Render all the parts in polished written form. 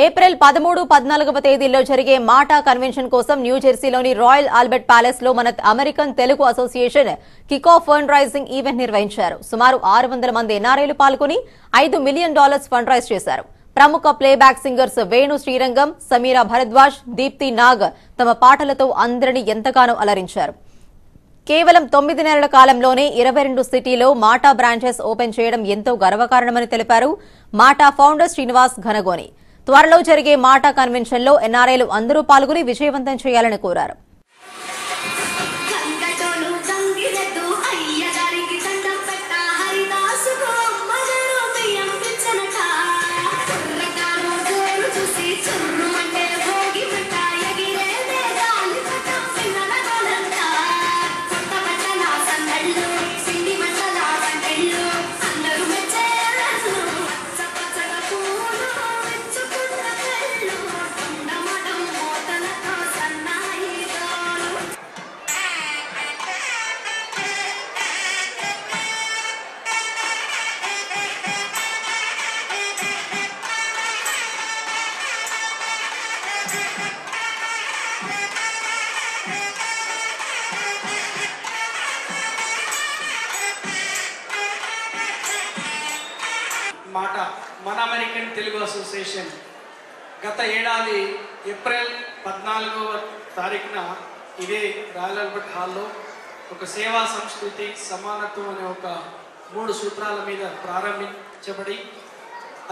April 13, 14వ తేదీల్లో జరిగే మాటా కన్వెన్షన్ కోసం న్యూజెర్సీలోని రాయల్ ఆల్బర్ట్ ప్యాలెస్ లో మన American Telugu association kick of fund raising event నిర్వహించారు. సుమారు 600 మంది ఎన్ఆర్ఐలు పాల్గొని $5 మిలియన్ ఫండ్ రైజ్ చేశారు. ప్రముఖ ప్లేబ్యాక్ సింగర్స్ వేణు శ్రీరంగం, సమీరా భరద్వాజ్, దీప్తి నాగ్ తమ పాటలతో అందరినీ ఎంతగానో అలరించారు. కేవలం 9 నెలల కాలంలోనే 22 సిటీలో మాటా బ్రాంచెస్ ఓపెన్ చేయడం ఎంతో గర్వకారణమని తెలిపారు మాటా ఫౌండర్ శ్రీనివాస్ ఘనగోని. త్వరలో జరిగే మాటా కన్వెన్షన్ లో ఎన్ఆర్ఐలు అందరూ పాల్గొని విజయవంతం చేయాలని కోరారు. మాట మన అమెరికన్ తెలుగు అసోసియేషన్ గత ఏడాది ఏప్రిల్ 14వ తారీఖున ఇదే రాయల్ ఆల్బర్ట్ హాల్లో ఒక సేవా సంస్కృతి సమానత్వం అనే ఒక 3 సూత్రాల మీద ప్రారంభించబడి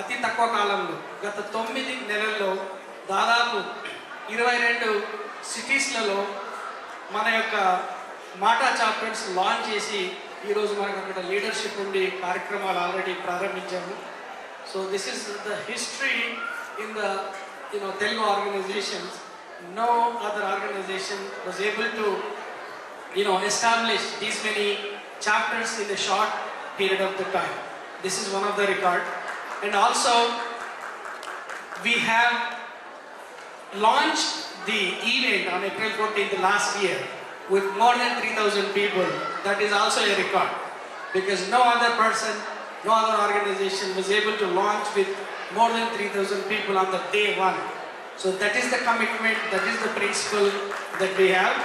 అతి తక్కువ కాలంలో గత 9 నెలల్లో దాదాపు 22 సిటీస్లలో మన యొక్క మాటా చాప్టర్స్ లాంచ్ చేసి ఈరోజు మనకు అక్కడ లీడర్షిప్ ఉండి కార్యక్రమాలు ఆల్రెడీ ప్రారంభించాము. So this is the history in the Telugu organizations. No other organization was able to establish these many chapters in a short period of the time. This is one of the record. And also we have launched the event on April 14th last year with more than 3,000 people. That is also a record because no other person, no other organization was able to launch with more than 3,000 people on the day one. So that is the commitment, that is the principle that we have.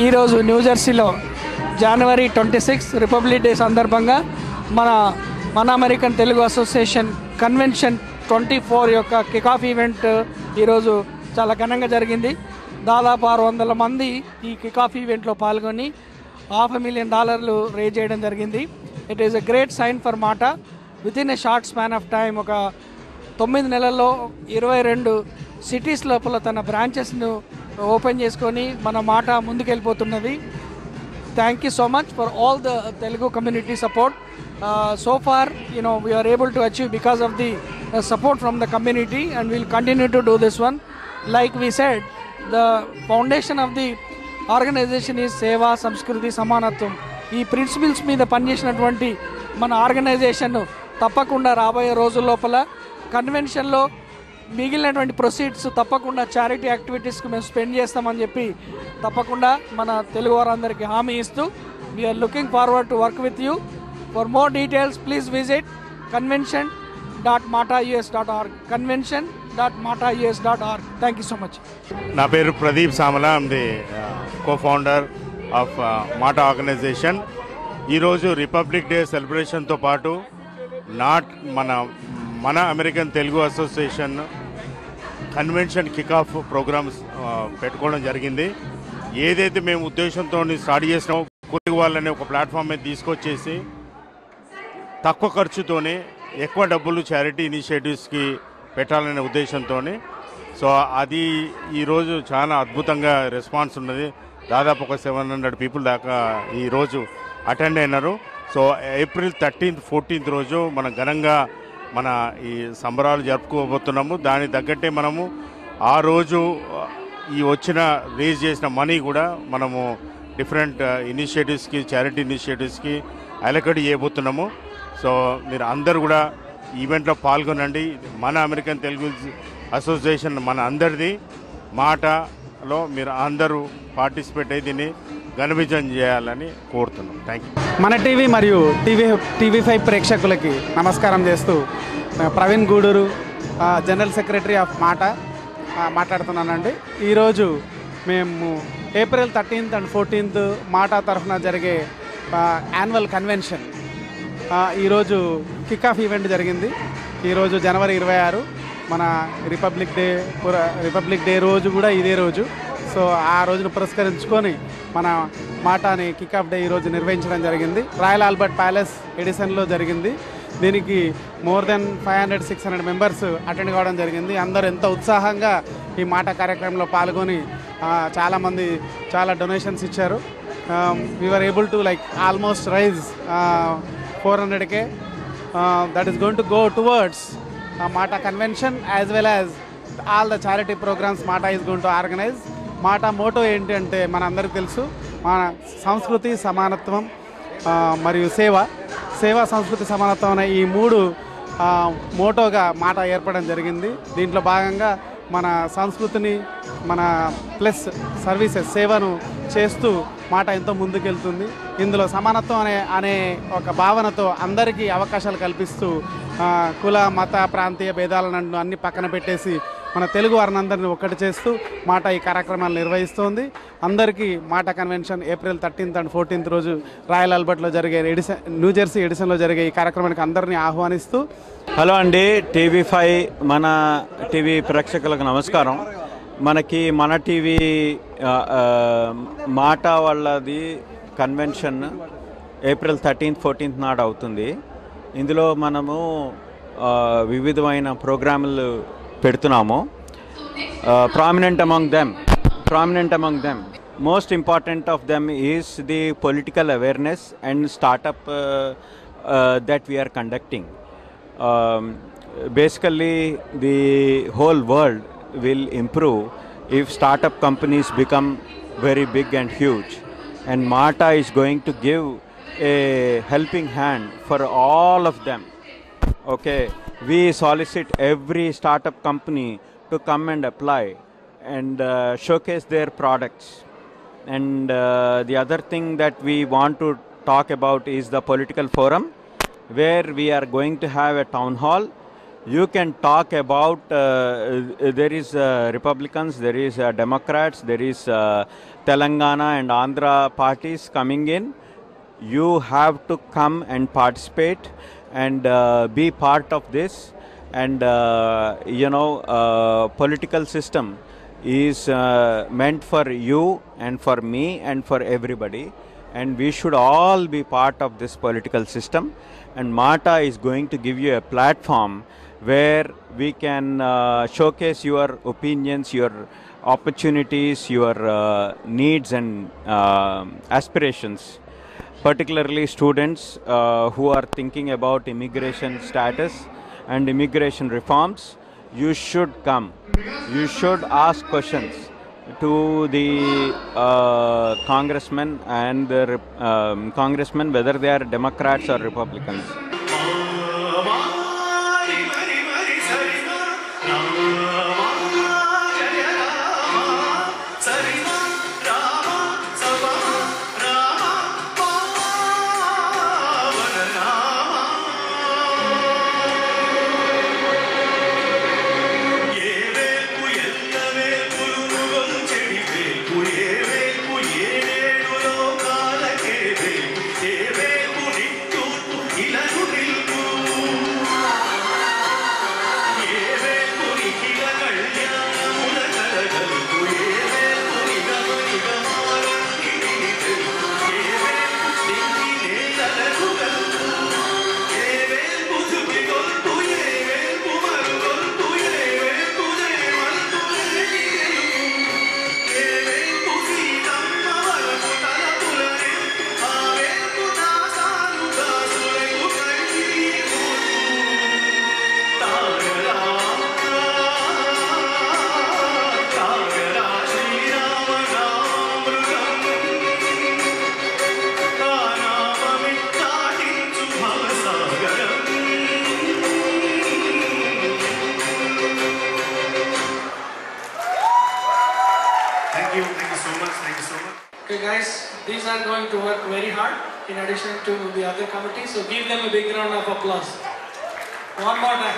ఈరోజు న్యూజెర్సీలో జనవరి 26 republic day సందర్భంగా మన American Telugu association convention 24 యొక్క kick of event ఈరోజు చాలా ఘనంగా జరిగింది. దాదాపు 600 మంది ఈ కిక్ ఆఫ్ ఈవెంట్లో పాల్గొని $500,000 రేజ్ చేయడం జరిగింది. It is a great sign for MATA. With in a short span of time ఒక 9 నెలల్లో 22 సిటీస్ లోపల తన బ్రాంచెస్ను ఓపెన్ చేసుకొని మన మాట ముందుకెళ్ళిపోతున్నది. Thank you so much for all the Telugu community support. So far we are able to achieve because of the support from the community and we'll continue to do this one. Like we said, the foundation of the organization is Seva Samskriti Samanatvam. ఈ principles మీద పనిచేసినటువంటి మన organisation తప్పకుండా రాబోయే రోజుల లోపల కన్వెన్షన్లో మిగిలినటువంటి proceeds తప్పకుండా చారిటీ యాక్టివిటీస్కి మేము స్పెండ్ చేస్తామని చెప్పి తప్పకుండా మన తెలుగు వారందరికీ హామీ ఇస్తూ we're looking forward to work with you. For more details please visit convention.mataus.org convention.mataus.org. Thank you so much. నా పేరు Pradeep Samala. I'm the co-founder of MATA organisation. ఈరోజు రిపబ్లిక్ డే సెలబ్రేషన్తో పాటు మన American Telugu association convention kick off programmes పెట్టుకోవడం జరిగింది. ఏదైతే మేము ఉద్దేశంతో స్టార్ట్ చేసినామో తెలుగు వాళ్ళని ఒక ప్లాట్ఫామ్ మీద తీసుకొచ్చేసి తక్కువ ఖర్చుతోనే ఎక్కువ డబ్బులు చారిటీ ఇనిషియేటివ్స్కి పెట్టాలనే ఉద్దేశంతో సో అది ఈరోజు చాలా అద్భుతంగా రెస్పాన్స్ ఉన్నది. దాదాపు ఒక 700 పీపుల్ దాకా ఈరోజు అటెండ్ అయినారు. సో ఏప్రిల్ 13th 14th రోజు మనం ఘనంగా మన ఈ సంబరాలు జరుపుకోబోతున్నాము. దానికి తగ్గట్టే మనము ఆ రోజు ఈ వచ్చిన రేజ్ చేసిన మనీ కూడా మనము డిఫరెంట్ ఇనిషియేటివ్స్కి చారిటీ ఇనిషియేటివ్స్కి అలొకేట్ చేయబోతున్నాము. సో మీరు అందరు కూడా ఈవెంట్లో పాల్గొనండి. మన అమెరికన్ తెలుగు అసోసియేషన్ మన అందరిది మాటలో మీరు అందరూ పార్టిసిపేట్ అయ్యి దీన్ని ఘనవిజయం చేయాలని కోరుతున్నాం. Thank you. మన టీవీ మరియు టీవీ5 ప్రేక్షకులకి నమస్కారం చేస్తూ Praveen Guduru, general secretary of మాట్లాడుతున్నానండి. ఈరోజు మేము ఏప్రిల్ 13th and 14th మాటా తరఫున జరిగే యాన్యువల్ కన్వెన్షన్ ఈరోజు కిక్ ఆఫ్ ఈవెంట్ జరిగింది. ఈరోజు జనవరి 26 మన రిపబ్లిక్ డే రోజు కూడా ఇదే రోజు. సో ఆ రోజును పురస్కరించుకొని మన మాటాని కిక్ ఆఫ్ డే ఈరోజు నిర్వహించడం జరిగింది. రాయల్ ఆల్బర్ట్ ప్యాలెస్ ఎడిసన్లో జరిగింది. దీనికి మోర్ దెన్ 500-600 మెంబర్స్ అటెండ్ కావడం జరిగింది. అందరూ ఎంతో ఉత్సాహంగా ఈ మాట కార్యక్రమంలో పాల్గొని చాలామంది చాలా డొనేషన్స్ ఇచ్చారు. we were able to almost raise 400K that is going to go towards MATA convention as well as all the charity programs MATA is going to organize. MATA motto ఏంటి అంటే మన అందరికీ తెలుసు, మన సంస్కృతి సమానత్వం మరియు సేవ సంస్కృతి సమానత్వం అనే ఈ 3 మోటోగా MATA ఏర్పడడం జరిగింది. దీంట్లో భాగంగా మన సంస్కృతిని మన ప్లస్ సర్వీసెస్ సేవను చేస్తూ MATA ఎంతో ముందుకెళ్తుంది. ఇందులో సమానత్వం అనే ఒక భావనతో అందరికీ అవకాశాలు కల్పిస్తూ కుల మత ప్రాంతీయ భేదాలను అన్ని పక్కన పెట్టేసి మన తెలుగు వారినందరినీ ఒక్కటి చేస్తూ MATA ఈ కార్యక్రమాలు నిర్వహిస్తోంది. అందరికీ MATA convention April 13th and 14th రోజు రాయల్ ఆల్బర్ట్లో జరిగే న్యూజెర్సీ ఎడిసన్లో జరిగే ఈ కార్యక్రమానికి అందరినీ ఆహ్వానిస్తూ. హలో అండి, టీవీ5 మన టీవీ ప్రేక్షకులకు నమస్కారం. మనకి మన టీవీ MATA వాళ్ళది కన్వెన్షన్ ఏప్రిల్ 13th 14th నాడు అవుతుంది. ఇందులో మనము వివిధమైన ప్రోగ్రాములు పెడుతున్నాము. Prominent among them most important of them is the political awareness and startup that we are conducting. Basically the whole world will improve if startup companies become very big and huge, and MATA is going to give a helping hand for all of them. Okay, we solicit every startup company to come and apply and showcase their products. And the other thing that we want to talk about is the political forum, where we are going to have a town hall. You can talk about there is Republicans, there is Democrats, there is Telangana and Andhra parties coming in. You have to come and participate and be part of this. And political system is meant for you and for me and for everybody, and we should all be part of this political system. And MATA is going to give you a platform where we can showcase your opinions, your opportunities, your needs and aspirations. Particularly students who are thinking about immigration status and immigration reforms, you should come. You should ask questions to the congressmen and the congressmen, whether they are Democrats or Republicans. ఇలను Okay guys, these are going to work very hard in addition to the other committees, so give them a big round of applause. One more time.